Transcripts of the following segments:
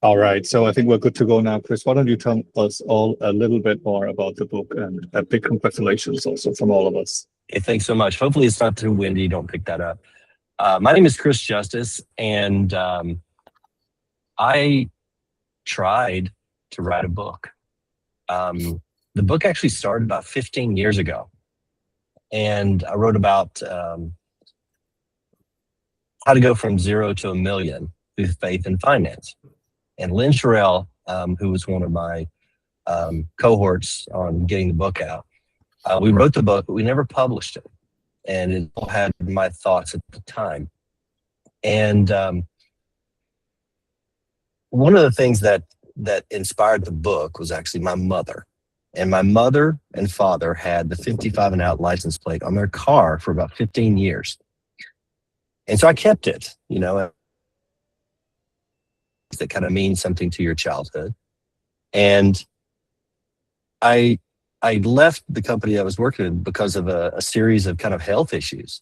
All right, so I think we're good to go now. Chris, why don't you tell us all a little bit more about the book, and a big congratulations also from all of us. Hey, thanks so much. Hopefully, it's not too windy. Don't pick that up. My name is Chris Justice, and I tried to write a book. The book actually started about 15 years ago, and I wrote about how to go from zero to a million through faith and finance. And Lynn Sherrill, who was one of my cohorts on getting the book out, we wrote the book, but we never published it. And it all had my thoughts at the time. And one of the things that inspired the book was actually my mother. And my mother and father had the 55 and out license plate on their car for about 15 years. And so I kept it, that kind of means something to your childhood. And I left the company I was working in because of a series of kind of health issues.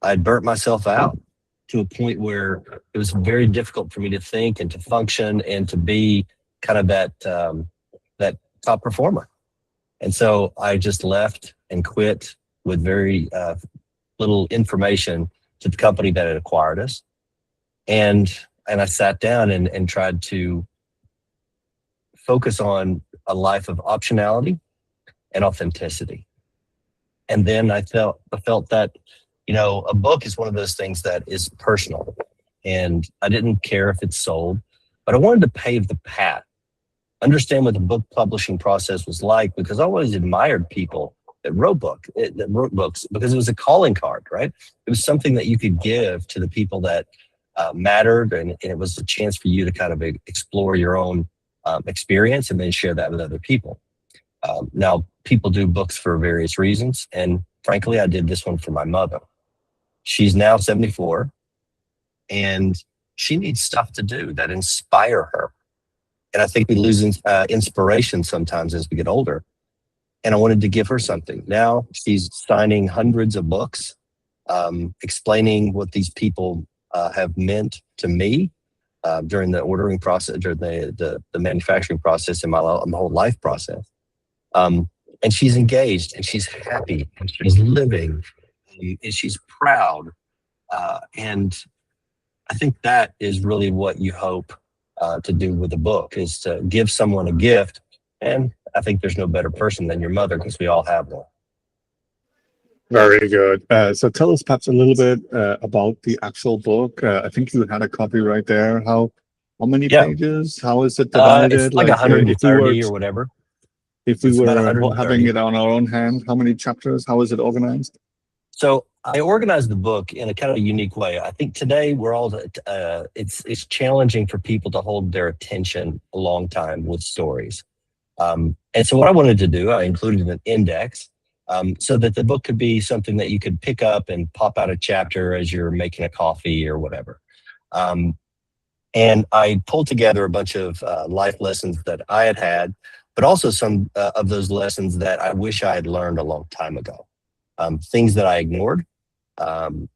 I'd burnt myself out to a point where it was very difficult for me to think and to function and to be kind of that top performer. And so I just left and quit with very little information to the company that had acquired us. And I sat down and tried to focus on a life of optionality and authenticity. And then I felt that, a book is one of those things that is personal. And I didn't care if it sold, but I wanted to pave the path, understand what the book publishing process was like, because I always admired people that wrote books because it was a calling card, right? It was something that you could give to the people that mattered, and it was a chance for you to kind of explore your own experience and then share that with other people. Now, people do books for various reasons, and frankly, I did this one for my mother. She's now 74, and she needs stuff to do that inspire her. And I think we lose inspiration sometimes as we get older. And I wanted to give her something. Now she's signing hundreds of books, explaining what these people have meant to me during the ordering process, during the manufacturing process, and my whole life process. And she's engaged, and she's happy, and she's living, and she's proud. And I think that is really what you hope to do with a book, is to give someone a gift. And I think there's no better person than your mother, because we all have one. Very good. So tell us perhaps a little bit about the actual book. I think you had a copy right there. How many Yeah, pages? How is it it's divided? like If we were 130 or whatever. if we It's about were having 130. it on our own hand, how many chapters? How is it organized? So I organized the book in a kind of a unique way. I think today we're all it's challenging for people to hold their attention a long time with stories. And so what I wanted to do, I included an index so that the book could be something that you could pick up and pop out a chapter as you're making a coffee or whatever. And I pulled together a bunch of life lessons that I had, but also some of those lessons that I wish I had learned a long time ago. Things that I ignored. And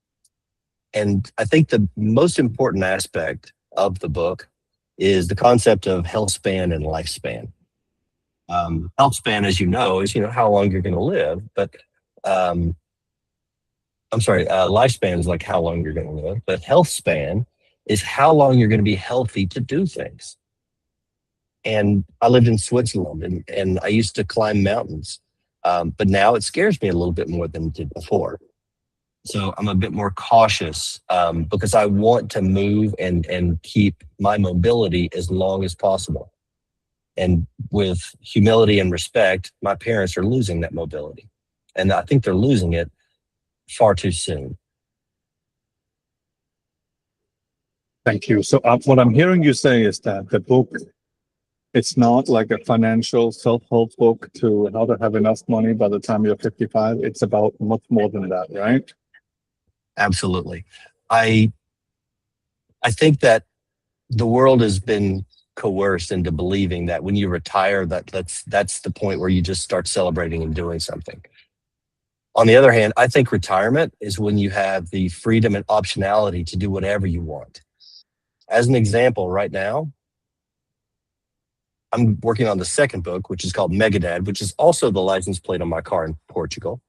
I think the most important aspect of the book is the concept of health span and lifespan. Health span, as you know, is how long you're going to live, but lifespan is like how long you're going to live, but health span is how long you're going to be healthy to do things. And I lived in Switzerland, and I used to climb mountains, but now it scares me a little bit more than it did before. So I'm a bit more cautious because I want to move and keep my mobility as long as possible. And with humility and respect, my parents are losing that mobility. And I think they're losing it far too soon. Thank you. So what I'm hearing you say is that the book, it's not like a financial self-help book to how to have enough money by the time you're 55. It's about much more than that, right? Absolutely. I think that the world has been coerced into believing that when you retire, that's the point where you just start celebrating and doing something. On the other hand, I think retirement is when you have the freedom and optionality to do whatever you want. As an example, right now, I'm working on the second book, which is called Megadad, which is also the license plate on my car in Portugal.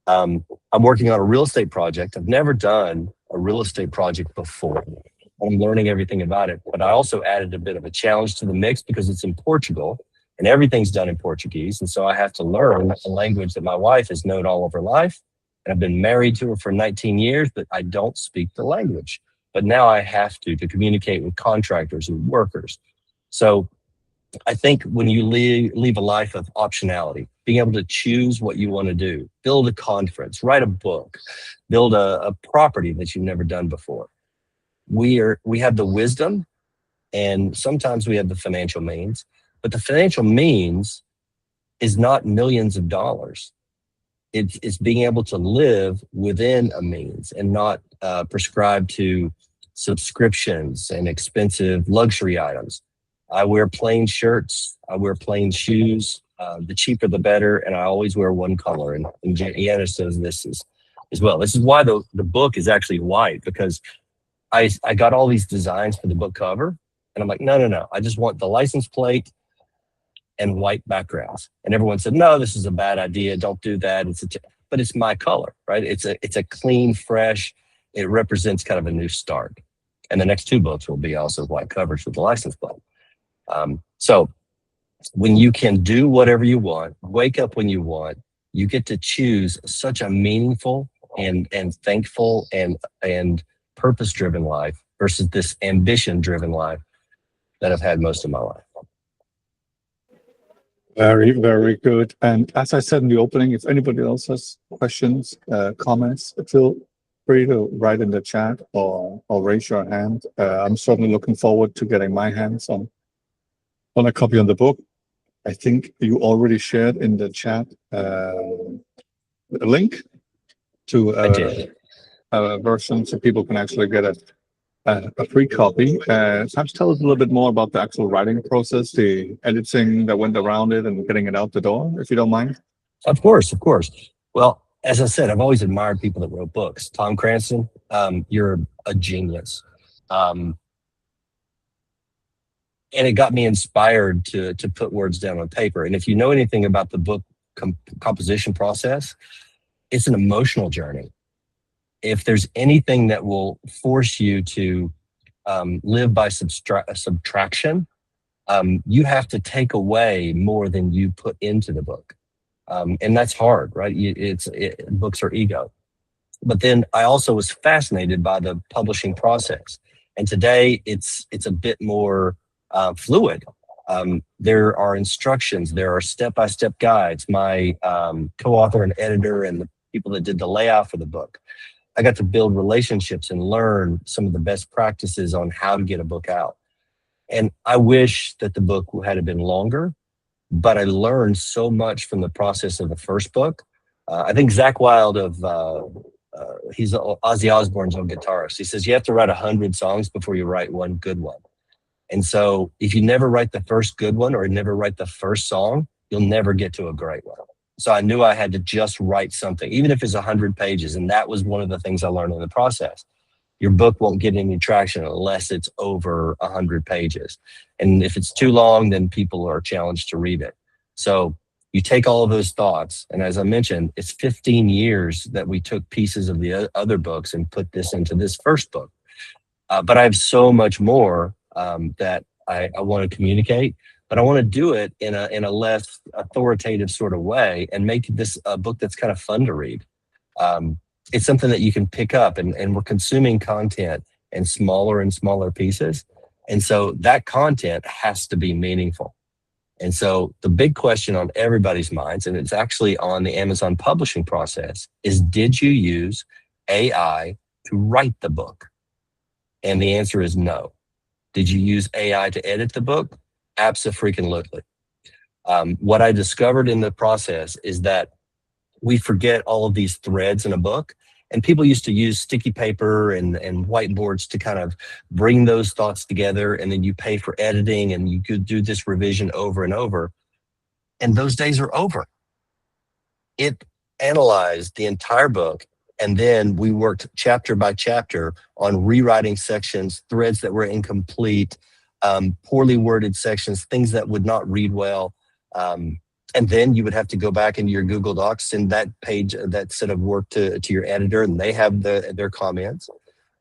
I'm working on a real estate project. I've never done a real estate project before. I'm learning everything about it, but I also added a bit of a challenge to the mix because it's in Portugal and everything's done in Portuguese. And so I have to learn a language that my wife has known all of her life. And I've been married to her for 19 years, but I don't speak the language. But now I have to communicate with contractors and workers. So I think when you leave a life of optionality, being able to choose what you want to do, build a conference, write a book, build a property that you've never done before. We have the wisdom, and sometimes we have the financial means, but the financial means is not millions of dollars. It's being able to live within a means and not prescribe to subscriptions and expensive luxury items. I wear plain shirts. I wear plain shoes. The cheaper, the better. And I always wear one color. And Janice says this as well. This is why the book is actually white, because I got all these designs for the book cover. And I'm like, no. I just want the license plate and white backgrounds. And everyone said, no, this is a bad idea. Don't do that. But it's my color, right? It's a clean, fresh. It represents kind of a new start. And the next two books will be also white covers with the license plate. So when you can do whatever you want, wake up when you want, you get to choose such a meaningful and thankful and purpose-driven life versus this ambition-driven life that I've had most of my life. Very, very good. And as I said in the opening, if anybody else has questions, comments, feel free to write in the chat or raise your hand. I'm certainly looking forward to getting my hands on a copy of the book. I think you already shared in the chat a link to a version so people can actually get a free copy. Perhaps tell us a little bit more about the actual writing process, the editing that went around it and getting it out the door, if you don't mind. Of course. Well, as I said, I've always admired people that wrote books. Tom Cranston, you're a genius. And it got me inspired to put words down on paper. And if you know anything about the book composition process, it's an emotional journey. If there's anything that will force you to live by subtraction, you have to take away more than you put into the book. And that's hard, right? Books are ego. But then I also was fascinated by the publishing process. And today it's a bit more fluid. There are instructions, there are step-by-step guides. My co-author and editor and the people that did the layout for the book, I got to build relationships and learn some of the best practices on how to get a book out. And I wish that the book had been longer, but I learned so much from the process of the first book. I think Zakk Wylde he's Ozzy Osbourne's own guitarist. He says you have to write 100 songs before you write one good one. And so if you never write the first good one or never write the first song, you'll never get to a great one. So I knew I had to just write something, even if it's 100 pages. And that was one of the things I learned in the process. Your book won't get any traction unless it's over 100 pages. And if it's too long, then people are challenged to read it. So you take all of those thoughts. And as I mentioned, it's 15 years that we took pieces of the other books and put this into this first book. But I have so much more that I want to communicate, but I want to do it in a less authoritative sort of way and make this a book that's kind of fun to read. It's something that you can pick up, and we're consuming content in smaller and smaller pieces. And so that content has to be meaningful. And so the big question on everybody's minds, and it's actually on the Amazon publishing process, is did you use AI to write the book? And the answer is no. Did you use AI to edit the book? Abso-freaking-lutely. What I discovered in the process is that we forget all of these threads in a book. And people used to use sticky paper and whiteboards to kind of bring those thoughts together. And then you pay for editing and you could do this revision over and over. And those days are over. It analyzed the entire book. And then we worked chapter by chapter on rewriting sections, threads that were incomplete, poorly worded sections, things that would not read well. And then you would have to go back into your Google Docs, send that page, that set of work to your editor, and they have their comments.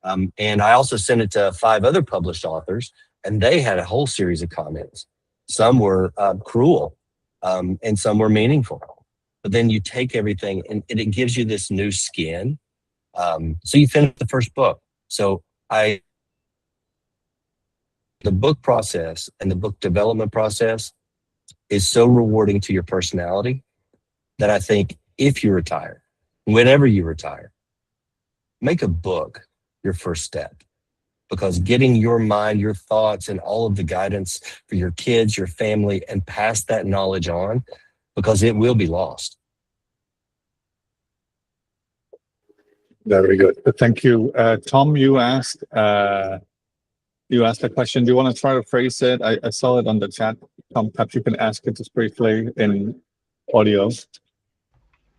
And I also sent it to 5 other published authors, and they had a whole series of comments. Some were cruel, and some were meaningful. But then you take everything, and it gives you this new skin. So you finish the first book. So the book process and the book development process is so rewarding to your personality that I think if you retire, whenever you retire, make a book your first step, because getting your mind, your thoughts, and all of the guidance for your kids, your family, and pass that knowledge on, because it will be lost. Very good. Thank you. Tom, you asked a question. Do you want to try to phrase it? I saw it on the chat. Tom, perhaps you can ask it just briefly in audio.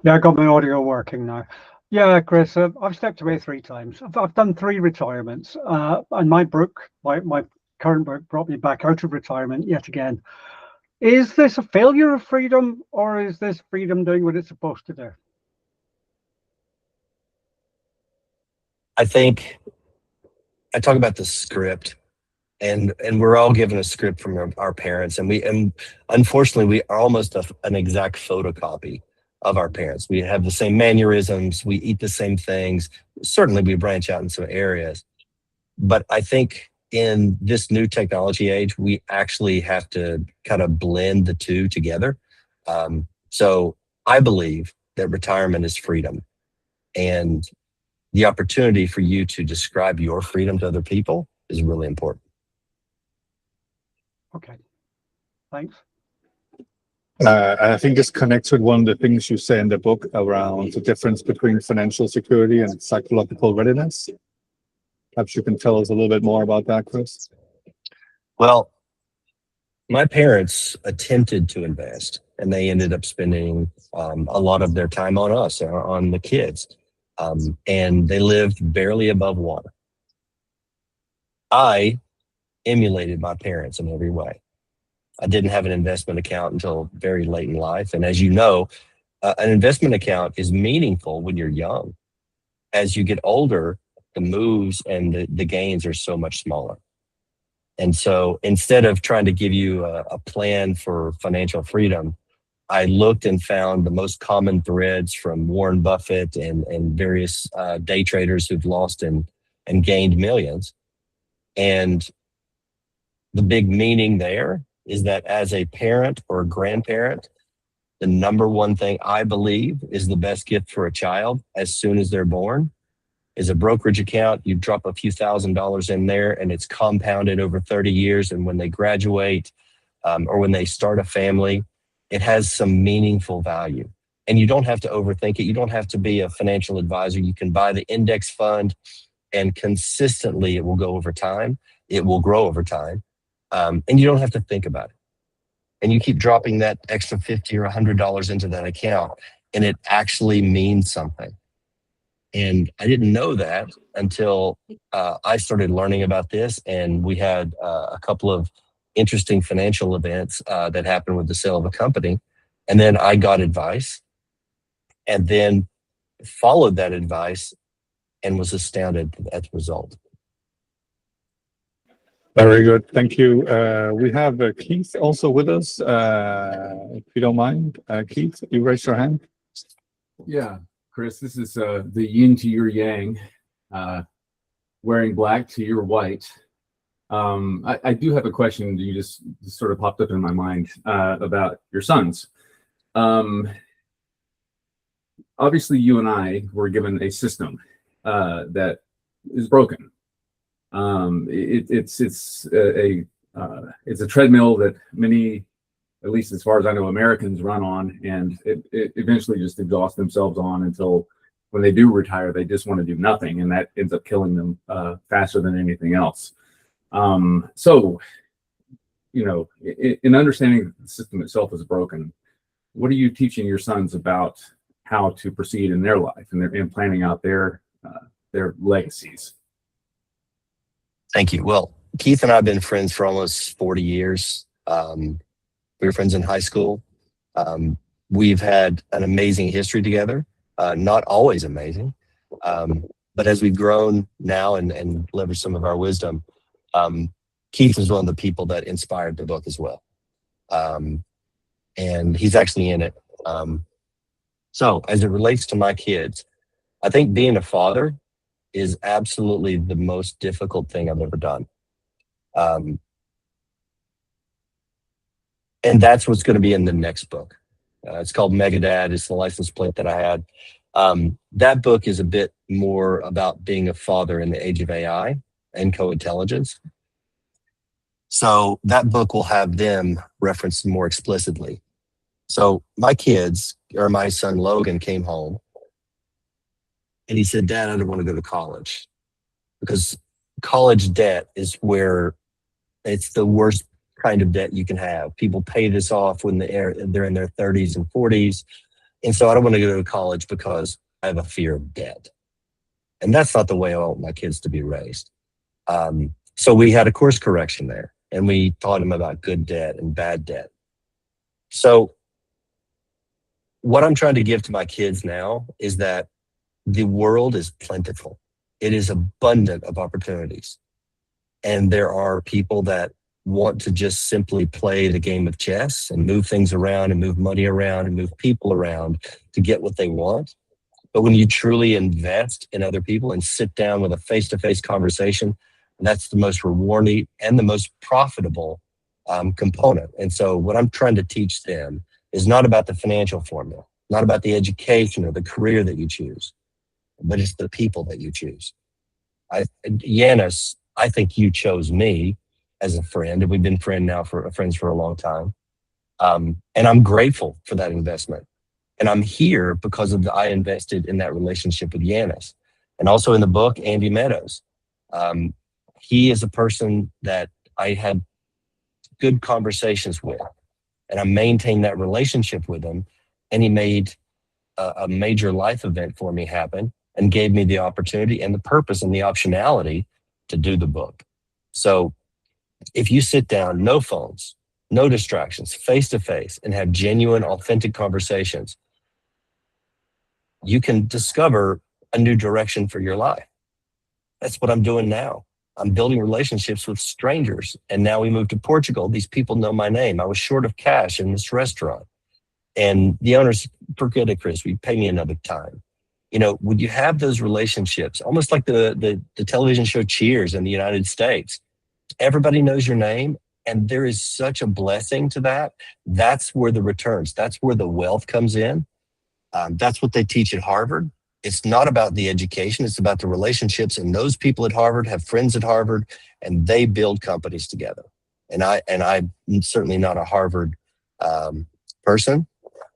Yeah, I got my audio working now. Yeah, Chris, I've stepped away 3 times. I've done 3 retirements. And my book, my current book, brought me back out of retirement yet again. Is this a failure of freedom, or is this freedom doing what it's supposed to do? I think I talk about the script, and we're all given a script from our parents, and unfortunately we are almost an exact photocopy of our parents. We have the same mannerisms, we eat the same things. Certainly we branch out in some areas, but I think in this new technology age, we actually have to kind of blend the two together. So I believe that retirement is freedom, and the opportunity for you to describe your freedom to other people is really important. Okay, thanks. I think this connects with one of the things you say in the book around the difference between financial security and psychological readiness. Perhaps you can tell us a little bit more about that, Chris. Well, my parents attempted to invest, and they ended up spending a lot of their time on us, on the kids. And they lived barely above water. I emulated my parents in every way. I didn't have an investment account until very late in life. And as you know, an investment account is meaningful when you're young. As you get older, the moves and the gains are so much smaller. And so instead of trying to give you a plan for financial freedom, I looked and found the most common threads from Warren Buffett and various day traders who've lost and gained millions. And the big meaning there is that as a parent or a grandparent, the number one thing I believe is the best gift for a child as soon as they're born is a brokerage account. You drop a few $1,000s in there, and it's compounded over 30 years. And when they graduate or when they start a family, it has some meaningful value. And you don't have to overthink it. You don't have to be a financial advisor. You can buy the index fund, and consistently it will go over time. It will grow over time. And you don't have to think about it. And you keep dropping that extra $50 or $100 into that account, and it actually means something. And I didn't know that until I started learning about this. And we had a couple of interesting financial events that happened with the sale of a company. And then I got advice, and then followed that advice and was astounded at the result. Very good. Thank you. We have Keith also with us. If you don't mind, Keith, you raised your hand. Yeah, Chris, this is the yin to your yang, wearing black to your white. I do have a question. You just sort of popped up in my mind about your sons. Obviously, you and I were given a system that is broken. It's a treadmill that many, at least as far as I know, Americans run on, and it eventually just exhausts themselves on until when they do retire, they just want to do nothing, and that ends up killing them faster than anything else. So, you know, in understanding that the system itself is broken, what are you teaching your sons about how to proceed in their life and in planning out their legacies? Thank you. Well, Keith and I have been friends for almost 40 years. We were friends in high school. We've had an amazing history together, not always amazing. But as we've grown now and leveraged some of our wisdom, Keith is one of the people that inspired the book as well. And he's actually in it. So as it relates to my kids, I think being a father is absolutely the most difficult thing I've ever done. And that's what's going to be in the next book. It's called Mega Dad. It's the license plate that I had. That book is a bit more about being a father in the age of AI and co-intelligence. So that book will have them referenced more explicitly. So my kids, or my son Logan, came home and he said, "Dad, I don't want to go to college," because college debt is where it's the worst kind of debt you can have. People pay this off when they're in their 30s and 40s. And so I don't want to go to college because I have a fear of debt. And that's not the way I want my kids to be raised. So we had a course correction there, and we taught them about good debt and bad debt. So what I'm trying to give to my kids now is that the world is plentiful. It is abundant of opportunities. And there are people that want to just simply play the game of chess and move things around and move money around and move people around to get what they want. But when you truly invest in other people and sit down with a face-to-face conversation, that's the most rewarding and the most profitable component. And so what I'm trying to teach them is not about the financial formula, not about the education or the career that you choose, but it's the people that you choose. Yanis, I think you chose me as a friend, and we've been friends for a long time. And I'm grateful for that investment. And I'm here because I invested in that relationship with Yanis. And also in the book, Andy Meadows. He is a person that I had good conversations with, and I maintained that relationship with him. And he made a major life event for me happen and gave me the opportunity and the purpose and the optionality to do the book. So if you sit down, no phones, no distractions, face to face, and have genuine, authentic conversations, you can discover a new direction for your life. That's what I'm doing now. I'm building relationships with strangers. And now we moved to Portugal. These people know my name. I was short of cash in this restaurant. And the owners, forget it, Chris, we pay me another time. You know, would you have those relationships, almost like the television show Cheers in the United States? Everybody knows your name, and there is such a blessing to that. That's where the returns, that's where the wealth comes in. That's what they teach at Harvard. It's not about the education, it's about the relationships. And those people at Harvard have friends at Harvard, and they build companies together. And I'm certainly not a Harvard person,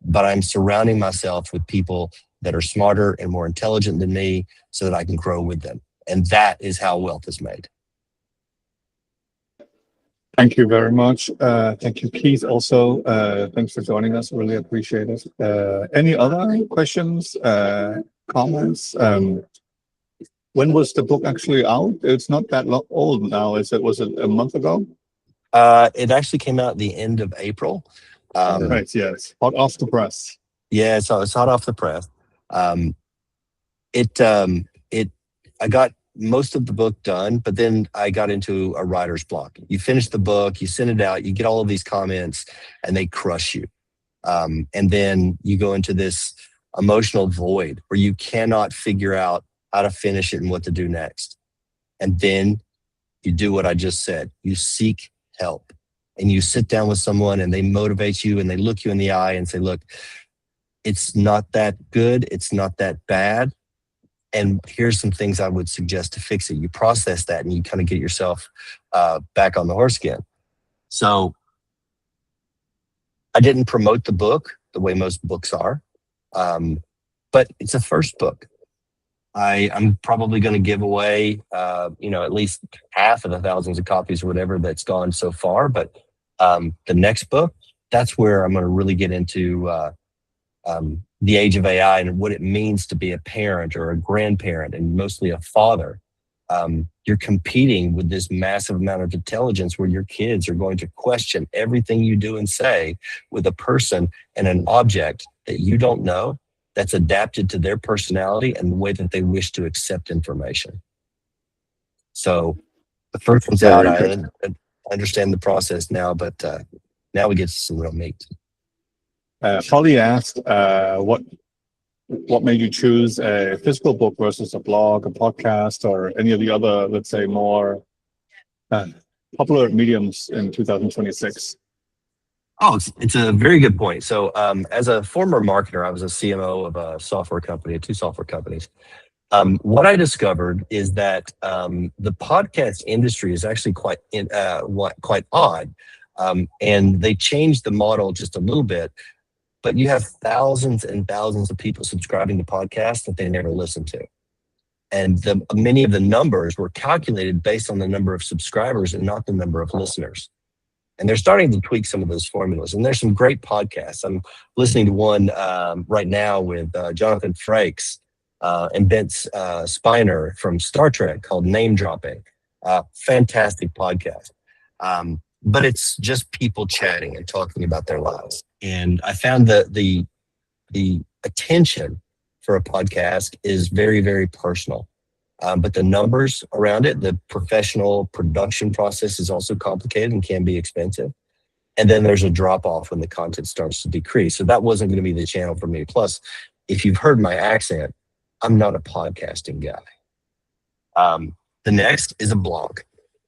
but I'm surrounding myself with people that are smarter and more intelligent than me so that I can grow with them. And that is how wealth is made. Thank you very much. Thank you, Keith. Also, thanks for joining us. Really appreciate it. Any other questions, comments? When was the book actually out? It's not that old now, is it? Was it a month ago? It actually came out at the end of April. Right, yes. Hot off the press. Yeah, so it's hot off the press. I got most of the book done, but then I got into a writer's block. You finish the book, you send it out, you get all of these comments, and they crush you. And then you go into this emotional void where you cannot figure out how to finish it and what to do next. And then you do what I just said. You seek help, and you sit down with someone, and they motivate you, and they look you in the eye and say, look, it's not that good. It's not that bad. And here's some things I would suggest to fix it. You process that, and you kind of get yourself back on the horse again. So I didn't promote the book the way most books are, but it's a first book. I'm probably going to give away, at least half of the thousands of copies or whatever that's gone so far. But the next book, that's where I'm going to really get into the age of AI and what it means to be a parent or a grandparent, and mostly a father you're competing with this massive amount of intelligence where your kids are going to question everything you do and say with a person and an object that you don't know, that's adapted to their personality and the way that they wish to accept information. So the first one's out. I understand the process now, but now we get to some real meat. Holly asked, what made you choose a physical book versus a blog, a podcast, or any of the other, let's say, more popular mediums in 2026? Oh, it's a very good point. So as a former marketer, I was a CMO of a software company, two software companies. What I discovered is that the podcast industry is actually quite odd. And they changed the model just a little bit, but you have thousands and thousands of people subscribing to podcasts that they never listen to. And many of the numbers were calculated based on the number of subscribers and not the number of listeners. And they're starting to tweak some of those formulas. And there's some great podcasts. I'm listening to one right now with Jonathan Frakes and Vince Spiner from Star Trek called Name Dropping. Fantastic podcast. But it's just people chatting and talking about their lives. And I found that the attention for a podcast is very, very personal. But the numbers around it, the professional production process is also complicated and can be expensive. And then there's a drop off when the content starts to decrease. So that wasn't going to be the channel for me. Plus, if you've heard my accent, I'm not a podcasting guy. The next is a blog.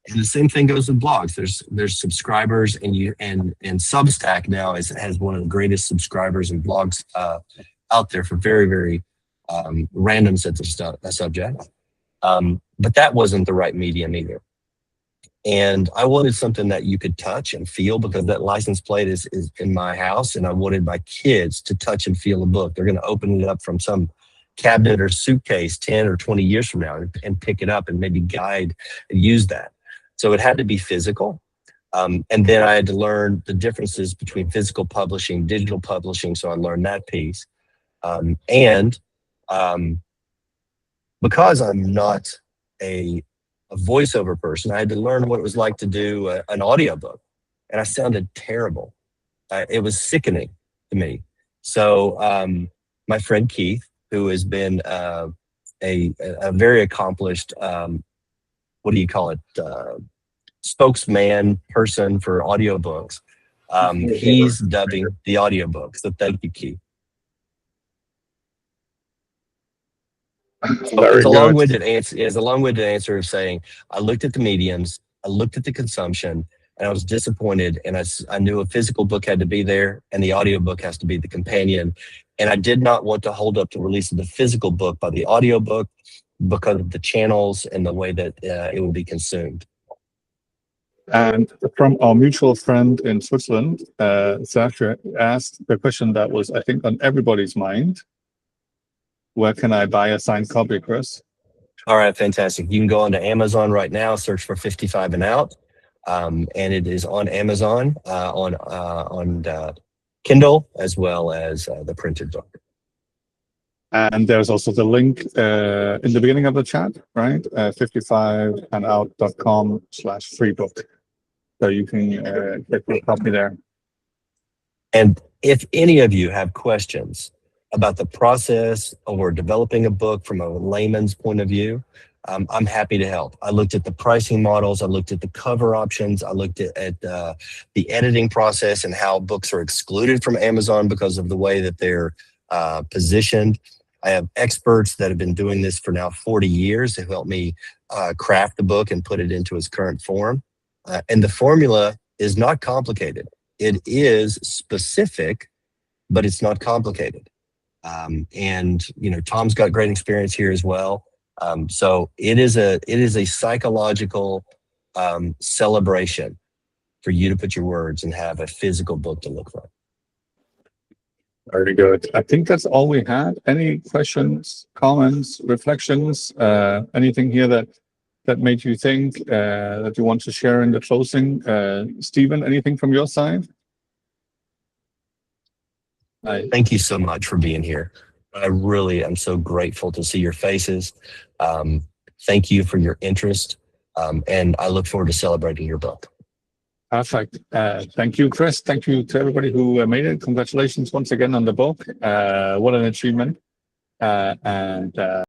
And the same thing goes with blogs. There's subscribers, and Substack now has one of the greatest subscribers and blogs out there for very, very random sets of subjects. But that wasn't the right medium either. And I wanted something that you could touch and feel, because that license plate is in my house, and I wanted my kids to touch and feel a book. They're going to open it up from some cabinet or suitcase 10 or 20 years from now and pick it up and maybe guide and use that. So it had to be physical. And then I had to learn the differences between physical publishing, digital publishing. So I learned that piece. Because I'm not a voiceover person, I had to learn what it was like to do an audiobook. And I sounded terrible. It was sickening to me. So my friend Keith, who has been a very accomplished, spokesman person for audiobooks, he's dubbing the audiobook. So thank you, Keith. It's a long-winded answer. It's a long-winded answer of saying I looked at the mediums, I looked at the consumption, and I was disappointed. And I knew a physical book had to be there, and the audiobook has to be the companion. And I did not want to hold up the release of the physical book by the audiobook because of the channels and the way that it will be consumed. And from our mutual friend in Switzerland, Sasha asked the question that was, I think, on everybody's mind. Where can I buy a signed copy, Chris? All right, fantastic. You can go onto Amazon right now, search for 55 and Out. And it is on Amazon, on Kindle, as well as the printed book. And there's also the link in the beginning of the chat, right? 55andout.com/freebook. So you can get your copy there. And if any of you have questions about the process or developing a book from a layman's point of view, I'm happy to help. I looked at the pricing models. I looked at the cover options. I looked at the editing process and how books are excluded from Amazon because of the way that they're positioned. I have experts that have been doing this for now 40 years to help me craft the book and put it into its current form. And the formula is not complicated. It is specific, but it's not complicated. And Tom's got great experience here as well. So it is a psychological celebration for you to put your words and have a physical book to look for. Very good. I think that's all we had. Any questions, comments, reflections, anything here that made you think that you want to share in the closing? Stephen, anything from your side? Thank you so much for being here. I really am so grateful to see your faces. Thank you for your interest. And I look forward to celebrating your book. Perfect. Thank you, Chris. Thank you to everybody who made it. Congratulations once again on the book. What an achievement. And